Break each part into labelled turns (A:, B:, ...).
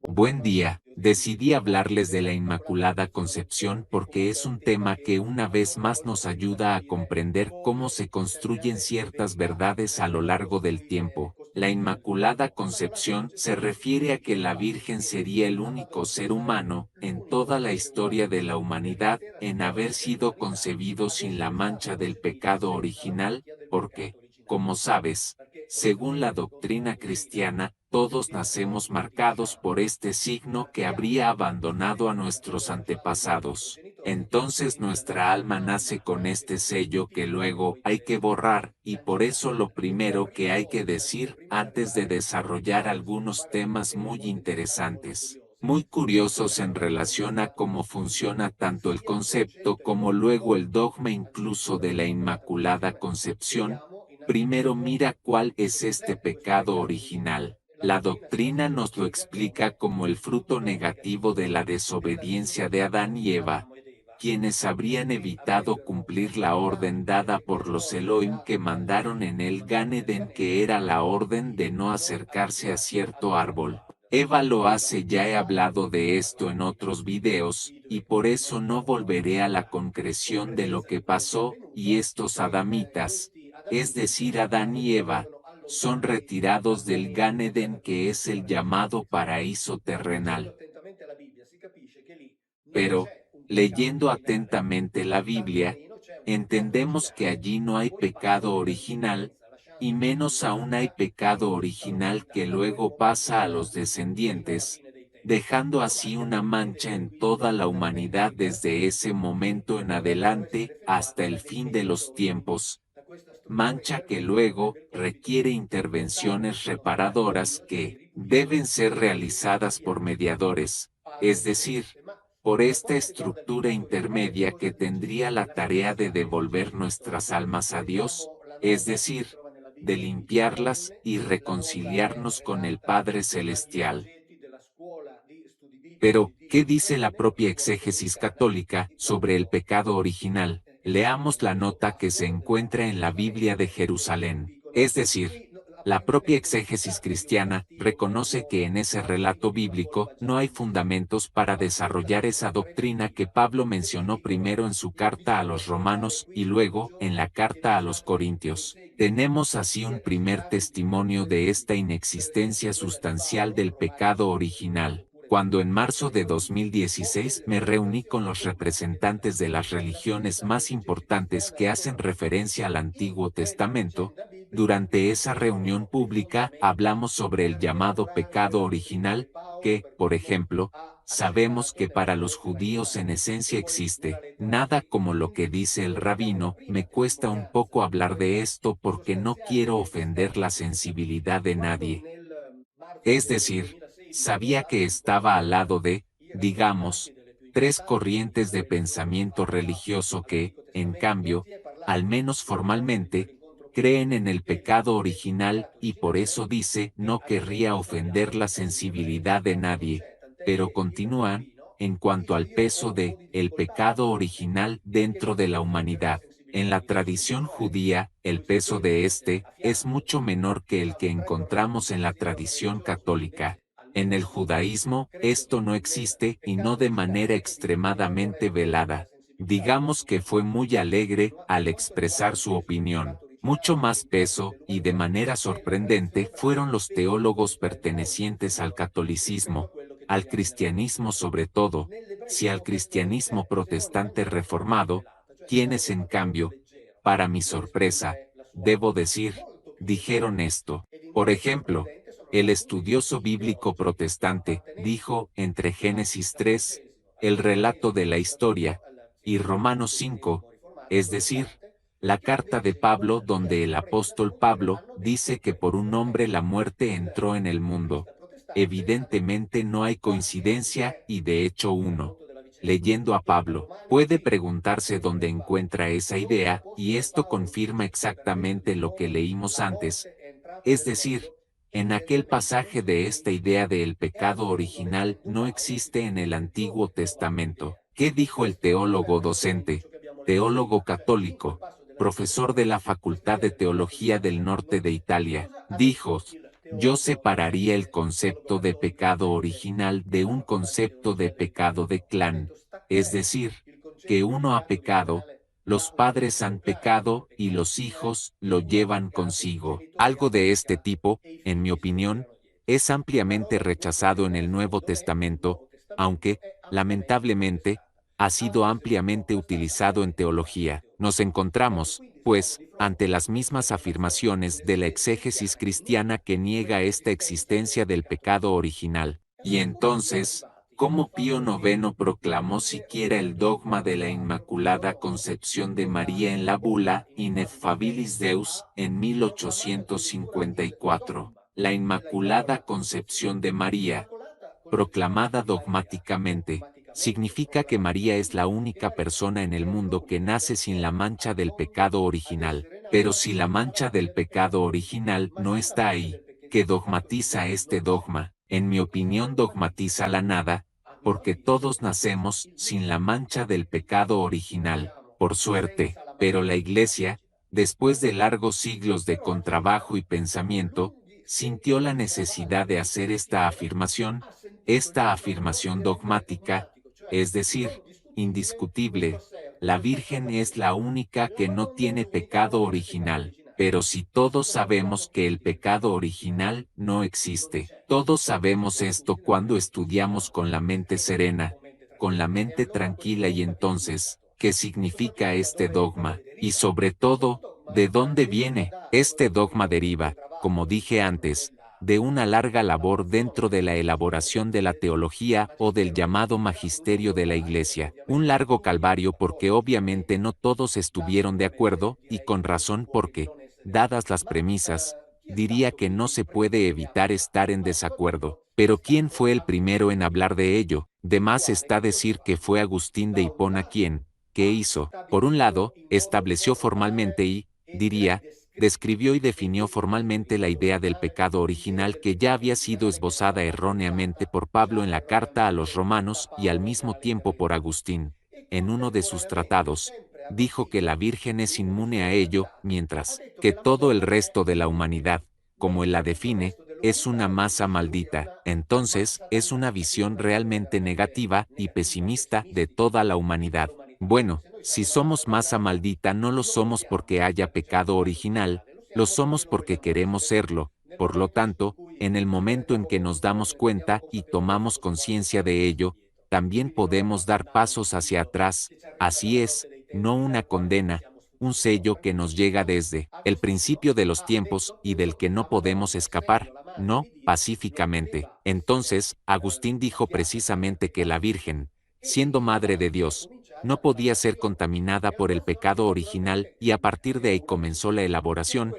A: Buen día, decidí hablarles de la Inmaculada Concepción porque es un tema que una vez más nos ayuda a comprender cómo se construyen ciertas verdades a lo largo del tiempo. La Inmaculada Concepción se refiere a que la Virgen sería el único ser humano, en toda la historia de la humanidad, en haber sido concebido sin la mancha del pecado original, porque, como sabes, según la doctrina cristiana, todos nacemos marcados por este signo que habría abandonado a nuestros antepasados. Entonces nuestra alma nace con este sello que luego hay que borrar, y por eso lo primero que hay que decir, antes de desarrollar algunos temas muy interesantes, muy curiosos en relación a cómo funciona tanto el concepto como luego el dogma incluso de la Inmaculada Concepción. Primero mira cuál es este pecado original. La doctrina nos lo explica como el fruto negativo de la desobediencia de Adán y Eva, quienes habrían evitado cumplir la orden dada por los Elohim que mandaron en el Gan Eden, que era la orden de no acercarse a cierto árbol. Eva lo hace, ya he hablado de esto en otros videos, y por eso no volveré a la concreción de lo que pasó, y estos adamitas, es decir Adán y Eva, son retirados del Gan Eden, que es el llamado paraíso terrenal. Pero, leyendo atentamente la Biblia, entendemos que allí no hay pecado original, y menos aún hay pecado original que luego pasa a los descendientes, dejando así una mancha en toda la humanidad desde ese momento en adelante hasta el fin de los tiempos, mancha que luego requiere intervenciones reparadoras que deben ser realizadas por mediadores, es decir, por esta estructura intermedia que tendría la tarea de devolver nuestras almas a Dios, es decir, de limpiarlas y reconciliarnos con el Padre Celestial. Pero, ¿qué dice la propia exégesis católica sobre el pecado original? Leamos la nota que se encuentra en la Biblia de Jerusalén. Es decir, la propia exégesis cristiana reconoce que en ese relato bíblico no hay fundamentos para desarrollar esa doctrina que Pablo mencionó primero en su carta a los romanos y luego en la carta a los corintios. Tenemos así un primer testimonio de esta inexistencia sustancial del pecado original. Cuando en marzo de 2016 me reuní con los representantes de las religiones más importantes que hacen referencia al Antiguo Testamento, durante esa reunión pública hablamos sobre el llamado pecado original, que, por ejemplo, sabemos que para los judíos en esencia existe. Nada como lo que dice el rabino. Me cuesta un poco hablar de esto porque no quiero ofender la sensibilidad de nadie. Es decir, sabía que estaba al lado de, digamos, tres corrientes de pensamiento religioso que, en cambio, al menos formalmente, creen en el pecado original, y por eso dice, no querría ofender la sensibilidad de nadie, pero continúan, en cuanto al peso de el pecado original dentro de la humanidad. En la tradición judía, el peso de este es mucho menor que el que encontramos en la tradición católica. En el judaísmo, esto no existe, y no de manera extremadamente velada. Digamos que fue muy alegre al expresar su opinión. Mucho más peso, y de manera sorprendente, fueron los teólogos pertenecientes al catolicismo, al cristianismo sobre todo, si al cristianismo protestante reformado, quienes en cambio, para mi sorpresa, debo decir, dijeron esto. Por ejemplo, el estudioso bíblico protestante dijo, entre Génesis 3, el relato de la historia, y Romanos 5, es decir, la carta de Pablo donde el apóstol Pablo dice que por un hombre la muerte entró en el mundo. Evidentemente no hay coincidencia, y de hecho uno, leyendo a Pablo, puede preguntarse dónde encuentra esa idea, y esto confirma exactamente lo que leímos antes, es decir, en aquel pasaje de esta idea del pecado original no existe en el Antiguo Testamento. ¿Qué dijo el teólogo docente, teólogo católico, profesor de la Facultad de Teología del Norte de Italia? Dijo, yo separaría el concepto de pecado original de un concepto de pecado de clan, es decir, que uno ha pecado, los padres han pecado y los hijos lo llevan consigo. Algo de este tipo, en mi opinión, es ampliamente rechazado en el Nuevo Testamento, aunque, lamentablemente, ha sido ampliamente utilizado en teología. Nos encontramos, pues, ante las mismas afirmaciones de la exégesis cristiana que niega esta existencia del pecado original. Y entonces, ¿cómo Pío IX proclamó siquiera el dogma de la Inmaculada Concepción de María en la bula Ineffabilis Deus en 1854? La Inmaculada Concepción de María, proclamada dogmáticamente, significa que María es la única persona en el mundo que nace sin la mancha del pecado original. Pero si la mancha del pecado original no está ahí, ¿qué dogmatiza este dogma? En mi opinión dogmatiza la nada, porque todos nacemos sin la mancha del pecado original, por suerte, pero la Iglesia, después de largos siglos de contrabajo y pensamiento, sintió la necesidad de hacer esta afirmación dogmática, es decir, indiscutible, la Virgen es la única que no tiene pecado original. Pero si todos sabemos que el pecado original no existe, todos sabemos esto cuando estudiamos con la mente serena, con la mente tranquila y entonces, ¿qué significa este dogma? Y sobre todo, ¿de dónde viene? Este dogma deriva, como dije antes, de una larga labor dentro de la elaboración de la teología o del llamado magisterio de la Iglesia. Un largo calvario porque obviamente no todos estuvieron de acuerdo, y con razón porque, dadas las premisas, diría que no se puede evitar estar en desacuerdo. Pero ¿quién fue el primero en hablar de ello? De más está decir que fue Agustín de Hipona quien, ¿qué hizo? Por un lado, estableció formalmente y, diría, describió y definió formalmente la idea del pecado original que ya había sido esbozada erróneamente por Pablo en la carta a los romanos y al mismo tiempo por Agustín. En uno de sus tratados, dijo que la Virgen es inmune a ello, mientras que todo el resto de la humanidad, como él la define, es una masa maldita. Entonces, es una visión realmente negativa y pesimista de toda la humanidad. Bueno, si somos masa maldita no lo somos porque haya pecado original, lo somos porque queremos serlo. Por lo tanto, en el momento en que nos damos cuenta y tomamos conciencia de ello, también podemos dar pasos hacia atrás. Así es, no una condena, un sello que nos llega desde el principio de los tiempos y del que no podemos escapar, no, pacíficamente. Entonces, Agustín dijo precisamente que la Virgen, siendo Madre de Dios, no podía ser contaminada por el pecado original y a partir de ahí comenzó la elaboración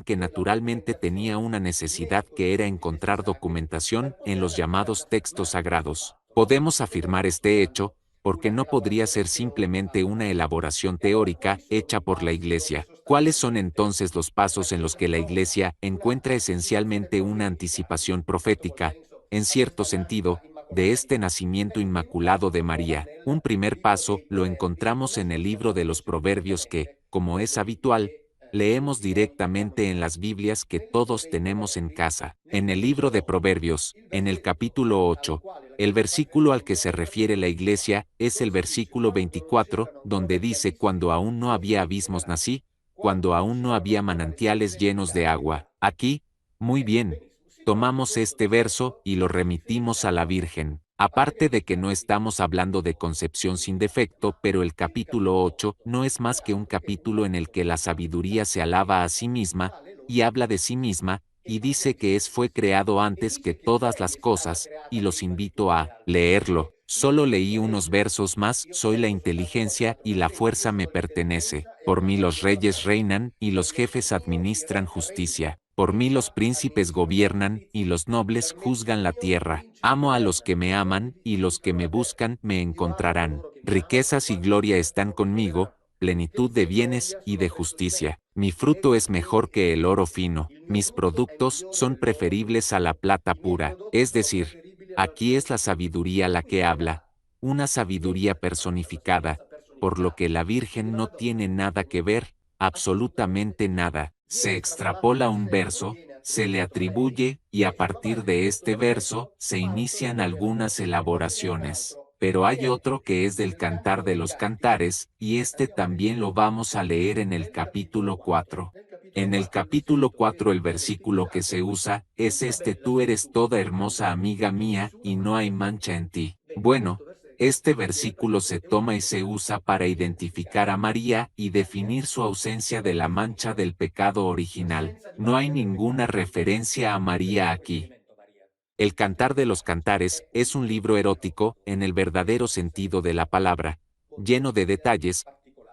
A: que naturalmente tenía una necesidad que era encontrar documentación en los llamados textos sagrados. Podemos afirmar este hecho, porque no podría ser simplemente una elaboración teórica hecha por la Iglesia. ¿Cuáles son entonces los pasos en los que la Iglesia encuentra esencialmente una anticipación profética, en cierto sentido, de este nacimiento inmaculado de María? Un primer paso lo encontramos en el libro de los Proverbios que, como es habitual, leemos directamente en las Biblias que todos tenemos en casa. En el libro de Proverbios, en el capítulo 8, el versículo al que se refiere la Iglesia es el versículo 24, donde dice: cuando aún no había abismos nací, cuando aún no había manantiales llenos de agua. Aquí, muy bien, tomamos este verso y lo remitimos a la Virgen. Aparte de que no estamos hablando de concepción sin defecto, pero el capítulo 8 no es más que un capítulo en el que la sabiduría se alaba a sí misma, y habla de sí misma, y dice que fue creado antes que todas las cosas, y los invito a leerlo. Solo leí unos versos más: soy la inteligencia y la fuerza me pertenece. Por mí los reyes reinan y los jefes administran justicia. Por mí los príncipes gobiernan y los nobles juzgan la tierra. Amo a los que me aman y los que me buscan me encontrarán. Riquezas y gloria están conmigo, plenitud de bienes y de justicia. Mi fruto es mejor que el oro fino, mis productos son preferibles a la plata pura. Es decir, aquí es la sabiduría la que habla, una sabiduría personificada, por lo que la Virgen no tiene nada que ver, absolutamente nada. Se extrapola un verso, se le atribuye, y a partir de este verso, se inician algunas elaboraciones. Pero hay otro que es del Cantar de los Cantares, y este también lo vamos a leer en el capítulo 4. En el capítulo 4 el versículo que se usa, es este: tú eres toda hermosa amiga mía, y no hay mancha en ti. Bueno, este versículo se toma y se usa para identificar a María y definir su ausencia de la mancha del pecado original. No hay ninguna referencia a María aquí. El Cantar de los Cantares es un libro erótico, en el verdadero sentido de la palabra, lleno de detalles.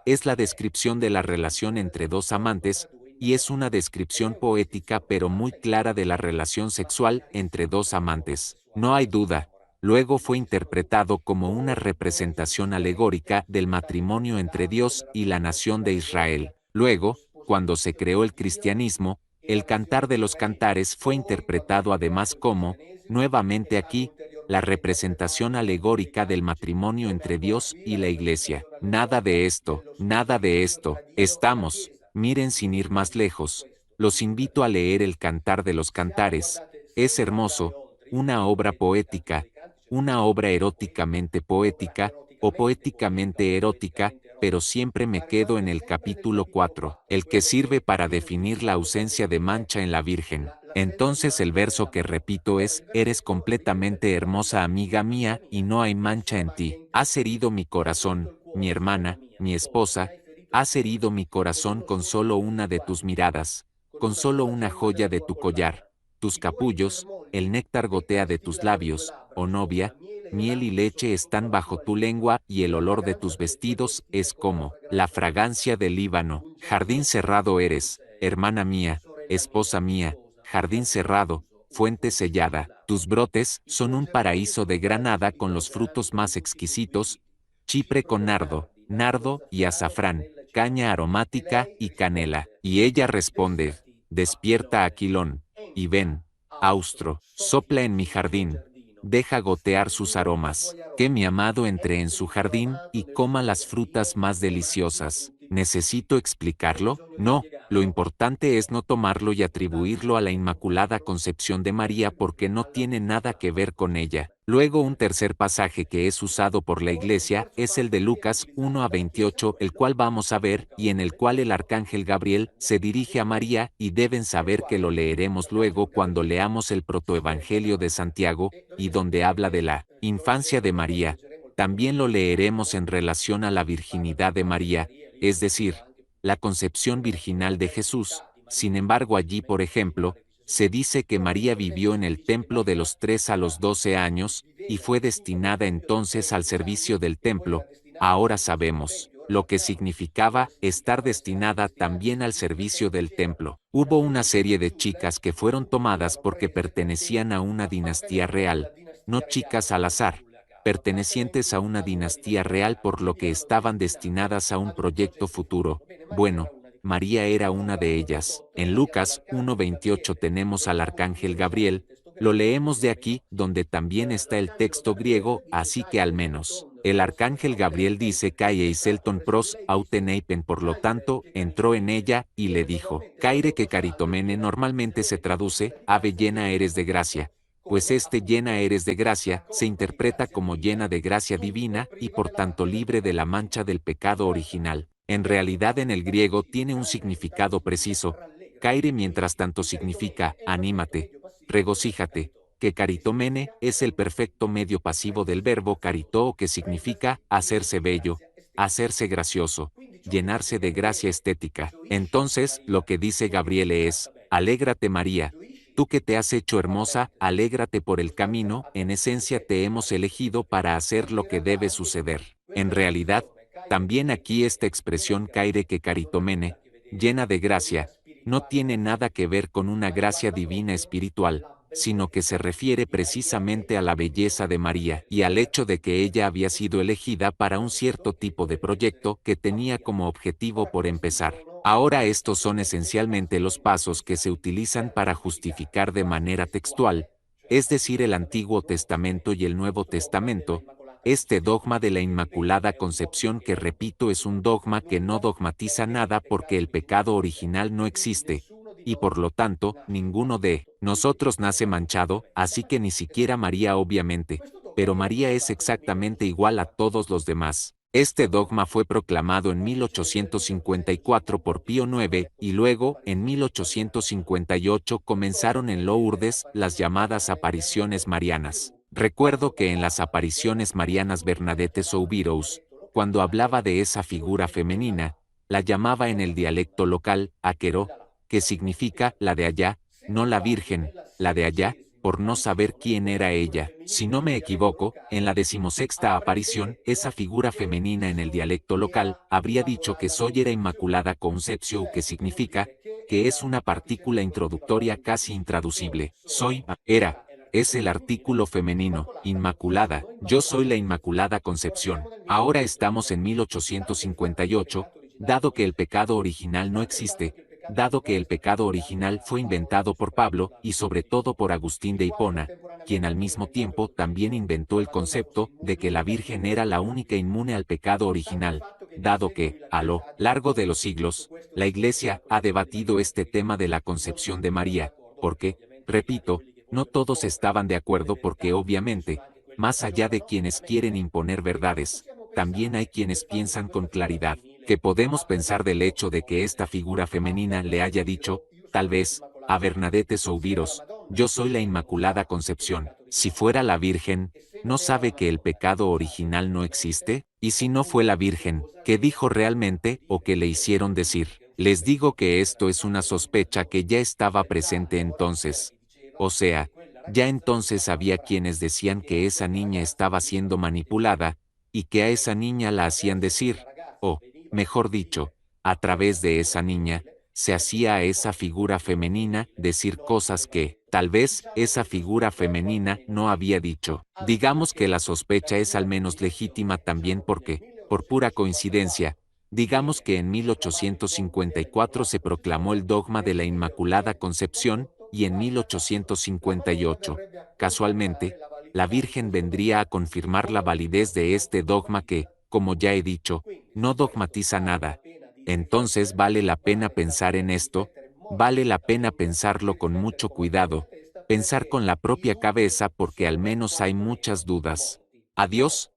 A: Es la descripción de la relación entre dos amantes, y es una descripción poética pero muy clara de la relación sexual entre dos amantes. No hay duda. Luego fue interpretado como una representación alegórica del matrimonio entre Dios y la nación de Israel. Luego, cuando se creó el cristianismo, el Cantar de los Cantares fue interpretado además como, nuevamente aquí, la representación alegórica del matrimonio entre Dios y la Iglesia. Nada de esto, nada de esto. Estamos, miren sin ir más lejos. Los invito a leer el Cantar de los Cantares. Es hermoso, una obra poética, una obra eróticamente poética, o poéticamente erótica, pero siempre me quedo en el capítulo 4, el que sirve para definir la ausencia de mancha en la Virgen. Entonces el verso que repito es: eres completamente hermosa amiga mía, y no hay mancha en ti. Has herido mi corazón, mi hermana, mi esposa, has herido mi corazón con solo una de tus miradas, con solo una joya de tu collar, tus capullos, el néctar gotea de tus labios, oh novia, miel y leche están bajo tu lengua, y el olor de tus vestidos es como la fragancia del Líbano. Jardín cerrado eres, hermana mía, esposa mía, jardín cerrado, fuente sellada. Tus brotes son un paraíso de granada con los frutos más exquisitos, chipre con nardo, nardo y azafrán, caña aromática y canela. Y ella responde: despierta, Aquilón, y ven, austro, sopla en mi jardín, deja gotear sus aromas, que mi amado entre en su jardín y coma las frutas más deliciosas. ¿Necesito explicarlo? No, lo importante es no tomarlo y atribuirlo a la Inmaculada Concepción de María porque no tiene nada que ver con ella. Luego un tercer pasaje que es usado por la Iglesia es el de Lucas 1:28, el cual vamos a ver, y en el cual el arcángel Gabriel se dirige a María, y deben saber que lo leeremos luego cuando leamos el protoevangelio de Santiago, y donde habla de la infancia de María. También lo leeremos en relación a la virginidad de María, es decir, la concepción virginal de Jesús. Sin embargo, allí, por ejemplo, se dice que María vivió en el templo de los 3 a los 12 años, y fue destinada entonces al servicio del templo. Ahora sabemos lo que significaba estar destinada también al servicio del templo. Hubo una serie de chicas que fueron tomadas porque pertenecían a una dinastía real, no chicas al azar, pertenecientes a una dinastía real, por lo que estaban destinadas a un proyecto futuro. Bueno, María era una de ellas. En Lucas 1:28 tenemos al arcángel Gabriel. Lo leemos de aquí, donde también está el texto griego, así que al menos el arcángel Gabriel dice Caie Selton pros auteneipen, por lo tanto, entró en ella, y le dijo, Caire, que caritomene normalmente se traduce, ave llena eres de gracia, pues este llena eres de gracia se interpreta como llena de gracia divina, y por tanto libre de la mancha del pecado original. En realidad en el griego tiene un significado preciso. Caire mientras tanto significa, anímate, regocíjate, que caritomene es el perfecto medio pasivo del verbo caritó, que significa hacerse bello, hacerse gracioso, llenarse de gracia estética. Entonces, lo que dice Gabriel es, alégrate María, tú que te has hecho hermosa, alégrate por el camino, en esencia te hemos elegido para hacer lo que debe suceder. En realidad, también aquí esta expresión caire que caritomene, llena de gracia, no tiene nada que ver con una gracia divina espiritual, sino que se refiere precisamente a la belleza de María y al hecho de que ella había sido elegida para un cierto tipo de proyecto que tenía como objetivo por empezar. Ahora estos son esencialmente los pasos que se utilizan para justificar de manera textual, es decir, el Antiguo Testamento y el Nuevo Testamento, este dogma de la Inmaculada Concepción, que repito es un dogma que no dogmatiza nada porque el pecado original no existe, y por lo tanto, ninguno de nosotros nace manchado, así que ni siquiera María obviamente, pero María es exactamente igual a todos los demás. Este dogma fue proclamado en 1854 por Pío IX y luego, en 1858, comenzaron en Lourdes las llamadas apariciones marianas. Recuerdo que en las apariciones marianas Bernadette Soubirous, cuando hablaba de esa figura femenina, la llamaba en el dialecto local Aqueró, que significa la de allá, no la Virgen, la de allá, por no saber quién era ella. Si no me equivoco, en la 16ª aparición, esa figura femenina en el dialecto local habría dicho que soy era Inmaculada Concepción, que significa que es una partícula introductoria casi intraducible. Soy, era, es el artículo femenino, Inmaculada, yo soy la Inmaculada Concepción. Ahora estamos en 1858, dado que el pecado original no existe, dado que el pecado original fue inventado por Pablo y sobre todo por Agustín de Hipona, quien al mismo tiempo también inventó el concepto de que la Virgen era la única inmune al pecado original, dado que, a lo largo de los siglos, la Iglesia ha debatido este tema de la concepción de María, porque, repito, no todos estaban de acuerdo porque obviamente, más allá de quienes quieren imponer verdades, también hay quienes piensan con claridad, que podemos pensar del hecho de que esta figura femenina le haya dicho, tal vez, a Bernadette Soubirous, yo soy la Inmaculada Concepción. Si fuera la Virgen, ¿no sabe que el pecado original no existe? Y si no fue la Virgen, ¿qué dijo realmente o qué le hicieron decir? Les digo que esto es una sospecha que ya estaba presente entonces. O sea, ya entonces había quienes decían que esa niña estaba siendo manipulada, y que a esa niña la hacían decir, o, mejor dicho, a través de esa niña, se hacía a esa figura femenina decir cosas que, tal vez, esa figura femenina no había dicho. Digamos que la sospecha es al menos legítima también porque, por pura coincidencia, digamos que en 1854 se proclamó el dogma de la Inmaculada Concepción, y en 1858, casualmente, la Virgen vendría a confirmar la validez de este dogma que, como ya he dicho, no dogmatiza nada. Entonces vale la pena pensar en esto, vale la pena pensarlo con mucho cuidado, pensar con la propia cabeza porque al menos hay muchas dudas. Adiós.